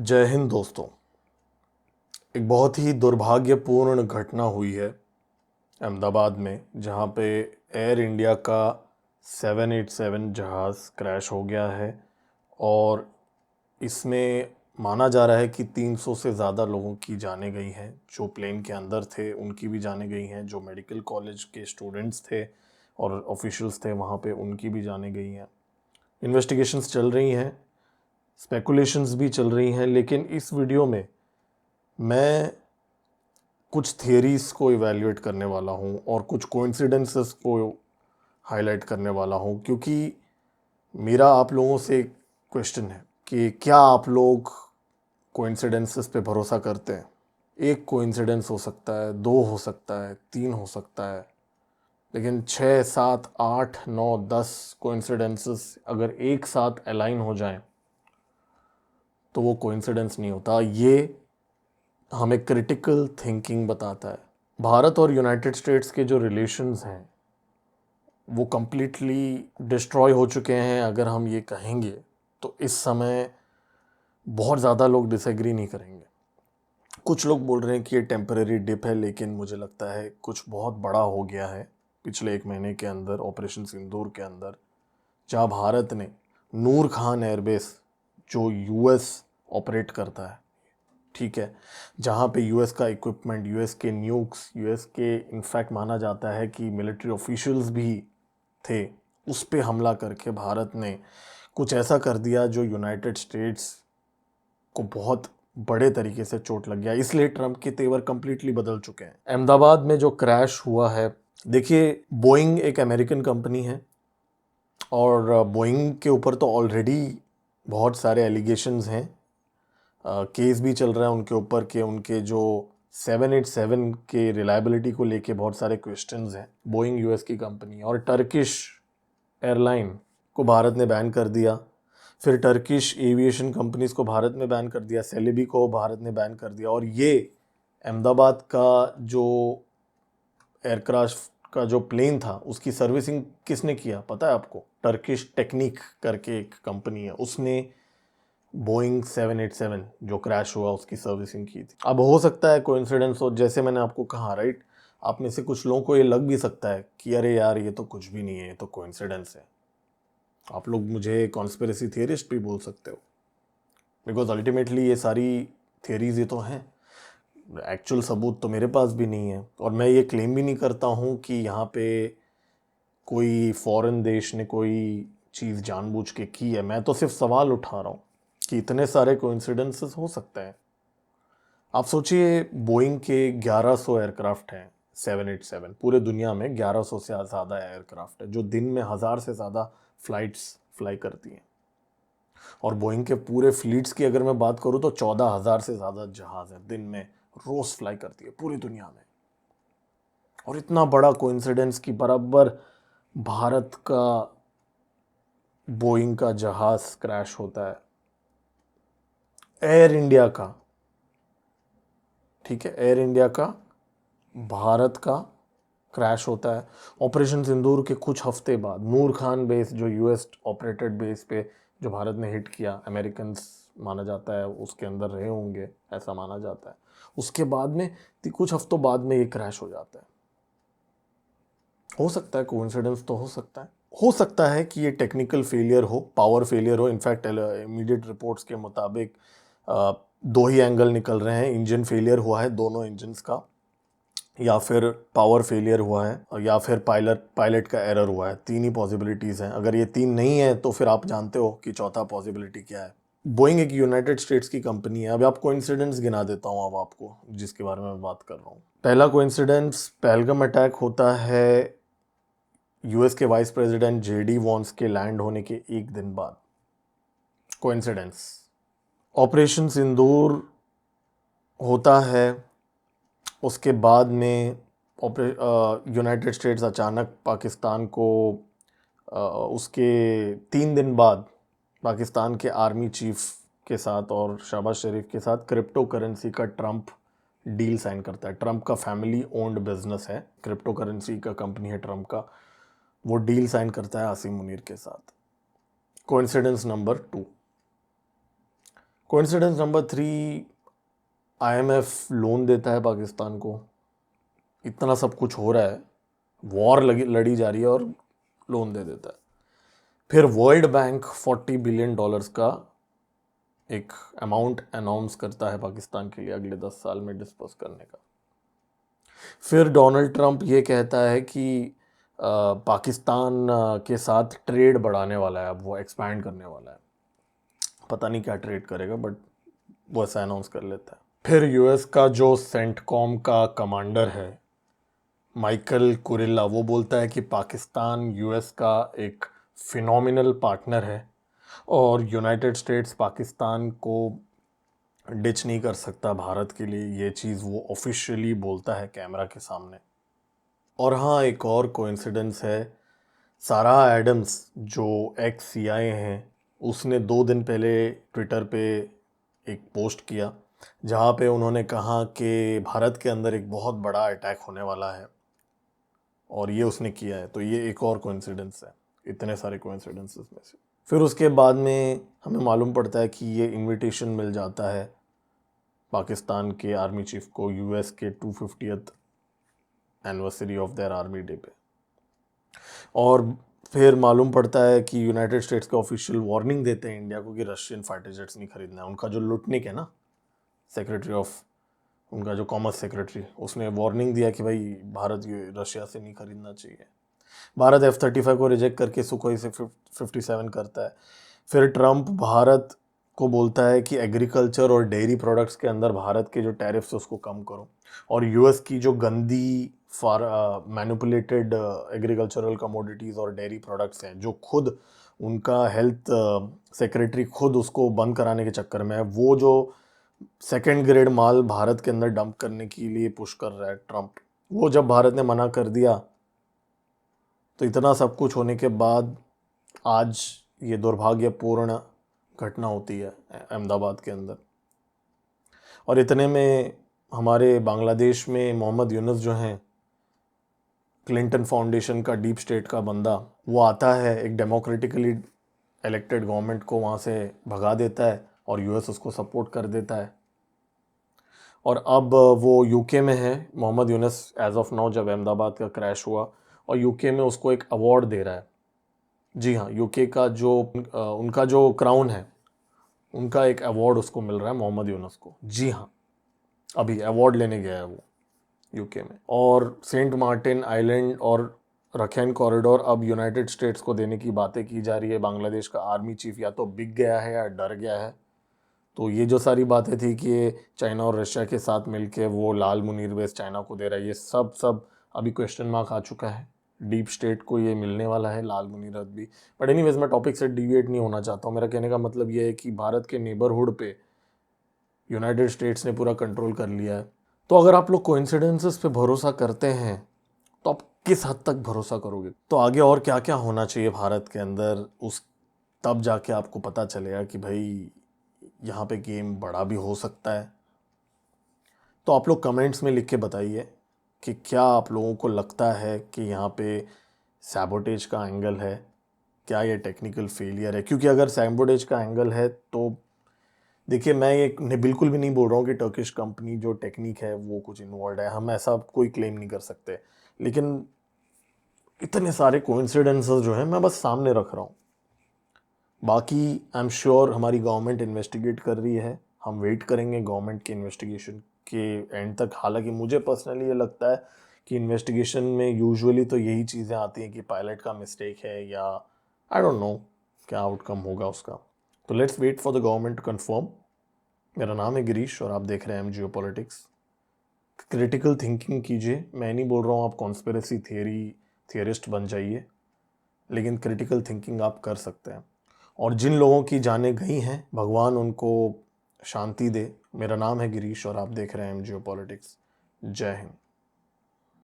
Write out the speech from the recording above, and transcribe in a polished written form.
जय हिंद दोस्तों। एक बहुत ही दुर्भाग्यपूर्ण घटना हुई है अहमदाबाद में, जहां पे एयर इंडिया का 787 जहाज़ क्रैश हो गया है। और इसमें माना जा रहा है कि 300 से ज़्यादा लोगों की जानें गई हैं। जो प्लेन के अंदर थे उनकी भी जानें गई हैं, जो मेडिकल कॉलेज के स्टूडेंट्स थे और ऑफिशियल्स थे वहाँ पे उनकी भी जानें गई हैं। इन्वेस्टिगेशंस चल रही हैं, स्पेकुलेशंस भी चल रही हैं, लेकिन इस वीडियो में मैं कुछ थियरीज को इवैल्यूएट करने वाला हूँ और कुछ कोइंसिडेंसेस को हाईलाइट करने वाला हूँ, क्योंकि मेरा आप लोगों से एक क्वेश्चन है कि क्या आप लोग कोइंसिडेंसेस पे भरोसा करते हैं। एक कोइंसिडेंस हो सकता है, दो हो सकता है, तीन हो सकता है, लेकिन 6, 7, 8, 9, 10 कोइंसिडेंसेस अगर एक साथ अलाइन हो जाएं तो वो कोइंसिडेंस नहीं होता। ये हमें क्रिटिकल थिंकिंग बताता है। भारत और यूनाइटेड स्टेट्स के जो रिलेशंस हैं वो कम्प्लीटली डिस्ट्रॉय हो चुके हैं अगर हम ये कहेंगे तो इस समय बहुत ज़्यादा लोग डिसएग्री नहीं करेंगे। कुछ लोग बोल रहे हैं कि ये टेम्परेरी डिप है, लेकिन मुझे लगता है कुछ बहुत बड़ा हो गया है पिछले 1 महीने के अंदर, ऑपरेशन सिंदूर के अंदर, जहाँ भारत ने नूर खान एयरबेस, जो यूएस ऑपरेट करता है, ठीक है, जहाँ पे यूएस का इक्विपमेंट, यूएस के न्यूक्स, यूएस के इनफैक्ट माना जाता है कि मिलिट्री ऑफिशियल्स भी थे, उस पे हमला करके भारत ने कुछ ऐसा कर दिया जो यूनाइटेड स्टेट्स को बहुत बड़े तरीके से चोट लग गया। इसलिए ट्रंप के तेवर कंप्लीटली बदल चुके हैं। अहमदाबाद में जो क्रैश हुआ है, देखिए, बोइंग एक अमेरिकन कंपनी है और बोइंग के ऊपर तो ऑलरेडी बहुत सारे एलिगेशंस हैं। केस भी चल रहा है उनके ऊपर कि उनके जो 787 के रिलायबिलिटी को लेके बहुत सारे क्वेश्चंस हैं। बोइंग यूएस की कंपनी है और टर्किश एयरलाइन को भारत ने बैन कर दिया। फिर टर्किश एविएशन कंपनीज को भारत में बैन कर दिया, सेलेबी को भारत ने बैन कर दिया। और ये अहमदाबाद का जो एयरक्राफ्ट का जो प्लेन था उसकी सर्विसिंग किसने किया पता है आपको? टर्किश टेक्निक करके एक कंपनी है, उसने बोइंग 787 जो क्रैश हुआ उसकी सर्विसिंग की थी। अब हो सकता है कोइंसिडेंस हो, जैसे मैंने आपको कहा, राइट। आप में से कुछ लोगों को ये लग भी सकता है कि अरे यार ये तो कुछ भी नहीं है, ये तो कोइंसिडेंस है। आप लोग मुझे कॉन्स्पिरेसी थियरिस्ट भी बोल सकते हो, बिकॉज अल्टीमेटली ये सारी थियरीज ही तो हैं। एक्चुअल सबूत तो मेरे पास भी नहीं है और मैं ये क्लेम भी नहीं करता हूँ कि यहाँ पे कोई फॉरेन देश ने कोई चीज़ जानबूझ के की है। मैं तो सिर्फ सवाल उठा रहा हूँ कि इतने सारे कोइंसिडेंसेस हो सकते हैं। आप सोचिए, बोइंग के 1100 एयरक्राफ्ट हैं, 787, पूरे दुनिया में 1100 से ज़्यादा एयरक्राफ्ट है जो दिन में 1000 से ज़्यादा फ्लाइट्स फ्लाई करती हैं। और बोइंग के पूरे फ्लीट्स की अगर मैं बात करूँ तो 14,000 से ज़्यादा जहाज़ हैं, दिन में रोज़ फ्लाई करती है पूरी दुनिया में। और इतना बड़ा कोइंसिडेंस कि बराबर भारत का बोइंग का जहाज़ क्रैश होता है, एयर इंडिया का, ठीक है, एयर इंडिया का, भारत का क्रैश होता है। ऑपरेशन सिंदूर के कुछ हफ्ते बाद नूर खान बेस, जो यूएस ऑपरेटेड बेस पे जो भारत ने हिट किया, अमेरिकन माना जाता है उसके अंदर रहे होंगे, ऐसा माना जाता है। उसके बाद में कुछ हफ्तों बाद में ये क्रैश हो जाता है। हो सकता है कोइंसिडेंस, तो हो सकता है कि ये टेक्निकल फेलियर हो, पावर फेलियर हो। इनफैक्ट इमीडिएट रिपोर्ट्स के मुताबिक दो ही एंगल निकल रहे हैं, इंजन फेलियर हुआ है दोनों इंजन्स का, या फिर पावर फेलियर हुआ है, या फिर पायलट का एरर हुआ है। तीन ही पॉसिबिलिटीज़ हैं। अगर ये तीन नहीं है तो फिर आप जानते हो कि चौथा पॉसिबिलिटी क्या है। बोइंग एक यूनाइटेड स्टेट्स की कंपनी है। अब आपको इंसिडेंट्स गिना देता हूँ अब आपको, जिसके बारे में मैं बात कर रहा हूँ। पहला कोइंसिडेंस, पहलगाम अटैक होता है यूएस के वाइस प्रेसिडेंट जेडी वॉन्स के लैंड होने के एक दिन बाद। कोइंसिडेंस। ऑपरेशन सिंदूर होता है, उसके बाद में यूनाइटेड स्टेट्स अचानक पाकिस्तान को उसके 3 दिन बाद पाकिस्तान के आर्मी चीफ के साथ और शहबाज शरीफ के साथ क्रिप्टो करेंसी का ट्रंप डील साइन करता है। ट्रंप का फैमिली ओन्ड बिजनेस है, क्रिप्टो करेंसी का कंपनी है ट्रंप का। वो डील साइन करता है आसिम मुनीर के साथ। Coincidence number 2। Coincidence number 3, IMF loan देता है पाकिस्तान को। इतना सब कुछ हो रहा है, वॉर लड़ी जा रही है और लोन दे देता है। फिर वर्ल्ड बैंक $40 बिलियन का एक अमाउंट अनाउंस करता है पाकिस्तान के लिए अगले 10 साल में डिस्पर्स करने का। फिर डोनाल्ड ट्रंप ये कहता है कि पाकिस्तान के साथ ट्रेड बढ़ाने वाला है, अब वो एक्सपैंड करने वाला है। पता नहीं क्या ट्रेड करेगा, बट वो ऐसा अनाउंस कर लेता है। फिर यूएस का जो सेंटकॉम का कमांडर है माइकल कुरिल्ला, वो बोलता है कि पाकिस्तान यूएस का एक फिनोमिनल पार्टनर है और यूनाइटेड स्टेट्स पाकिस्तान को डिच नहीं कर सकता भारत के लिए। ये चीज़ वो ऑफिशियली बोलता है कैमरा के सामने। और हाँ, एक और कोइंसिडेंस है, सारा एडम्स जो एक्स सीआईए हैं, उसने 2 दिन पहले ट्विटर पे एक पोस्ट किया जहाँ पे उन्होंने कहा कि भारत के अंदर एक बहुत बड़ा अटैक होने वाला है, और ये उसने किया है। तो ये एक और कोइंसिडेंस है इतने सारे कोइंसिडेंसेस में से। फिर उसके बाद में हमें मालूम पड़ता है कि ये इनविटेशन मिल जाता है पाकिस्तान के आर्मी चीफ को यूएस के 250th anniversary of their army day पे। और फिर मालूम पड़ता है कि यूनाइटेड स्टेट्स के ऑफिशियल वार्निंग देते हैं इंडिया को कि रशियन फाइटर जेट्स नहीं खरीदना है। उनका जो लुटनिक है ना, सेक्रेटरी ऑफ, उनका जो कॉमर्स सेक्रेटरी, उसने वार्निंग दिया कि भाई भारत रशिया से नहीं खरीदना चाहिए। भारत F-35 को रिजेक्ट करके सुखोई से 57 करता है। फिर ट्रंप भारत को बोलता है कि एग्रीकल्चर और डेयरी प्रोडक्ट्स के अंदर भारत के जो टैरिफ्स उसको कम करो, और यूएस की जो गंदी मैनिपुलेटेड एग्रीकल्चरल कमोडिटीज़ और डेयरी प्रोडक्ट्स हैं, जो खुद उनका हेल्थ सेक्रेटरी खुद उसको बंद कराने के चक्कर में है, वो जो सेकेंड ग्रेड माल भारत के अंदर डंप करने के लिए पुश कर रहा है ट्रंप, वो जब भारत ने मना कर दिया, तो इतना सब कुछ होने के बाद आज ये दुर्भाग्यपूर्ण घटना होती है अहमदाबाद के अंदर। और इतने में हमारे बांग्लादेश में मोहम्मद यूनुस जो हैं, क्लिंटन फाउंडेशन का डीप स्टेट का बंदा, वो आता है, एक डेमोक्रेटिकली इलेक्टेड गवर्नमेंट को वहाँ से भगा देता है और यूएस उसको सपोर्ट कर देता है। और अब वो यूके में है Mohammed Yunus as of now, जब अहमदाबाद का क्रैश हुआ, और यूके में उसको एक अवार्ड दे रहा है। जी हाँ, यूके का जो उनका जो क्राउन है, उनका एक अवार्ड उसको मिल रहा है मोहम्मद यूनुस को। जी हाँ, अभी अवार्ड लेने गया है वो यूके में। और सेंट मार्टिन आइलैंड और रखैन कॉरिडोर अब यूनाइटेड स्टेट्स को देने की बातें की जा रही है। बांग्लादेश का आर्मी चीफ या तो बिक गया है या डर गया है। तो ये जो सारी बातें थी कि चाइना और रशिया के साथ मिलके वो लाल मुनीर बेस चाइना को दे रहा है, ये सब अभी क्वेश्चन मार्क आ चुका है। डीप स्टेट को ये मिलने वाला है, लाल मुनीरत भी। बट एनीवेज, मैं टॉपिक से डिविएट नहीं होना चाहता हूँ। मेरा कहने का मतलब ये है कि भारत के नेबरहुड पे यूनाइटेड स्टेट्स ने पूरा कंट्रोल कर लिया है। तो अगर आप लोग कोइंसिडेंसेस पे भरोसा करते हैं, तो आप किस हद तक भरोसा करोगे? तो आगे और क्या क्या होना चाहिए भारत के अंदर, उस तब जाके आपको पता चलेगा कि भाई यहाँ पे गेम बड़ा भी हो सकता है। तो आप लोग कमेंट्स में लिख के बताइए कि क्या आप लोगों को लगता है कि यहाँ पे सैबोटेज का एंगल है, क्या ये टेक्निकल फेलियर है? क्योंकि अगर सैबोटेज का एंगल है तो देखिए, मैं ये बिल्कुल भी नहीं बोल रहा हूँ कि टर्किश कंपनी जो टेक्निक है वो कुछ इन्वॉल्व है, हम ऐसा कोई क्लेम नहीं कर सकते। लेकिन इतने सारे कोइंसिडेंसेस जो हैं मैं बस सामने रख रहा हूँ। बाकी आई एम श्योर हमारी गवर्नमेंट इन्वेस्टिगेट कर रही है, हम वेट करेंगे गवर्नमेंट के इन्वेस्टिगेशन के एंड तक। हालांकि मुझे पर्सनली ये लगता है कि इन्वेस्टिगेशन में यूजुअली तो यही चीज़ें आती हैं कि पायलट का मिस्टेक है या आई डोंट नो क्या आउटकम होगा उसका। तो let's wait for the government to confirm. मेरा नाम है गिरीश और आप देख रहे हैं एम जियोपॉलिटिक्स। क्रिटिकल थिंकिंग कीजिए, मैं नहीं बोल रहा हूँ आप कॉन्स्पिरेसी थियरिस्ट बन जाइए, लेकिन क्रिटिकल थिंकिंग आप कर सकते हैं। और जिन लोगों की जानें गई हैं, भगवान उनको शांति दे। मेरा नाम है गिरीश और आप देख रहे हैं एम जियोपॉलिटिक्स। जय हिंद।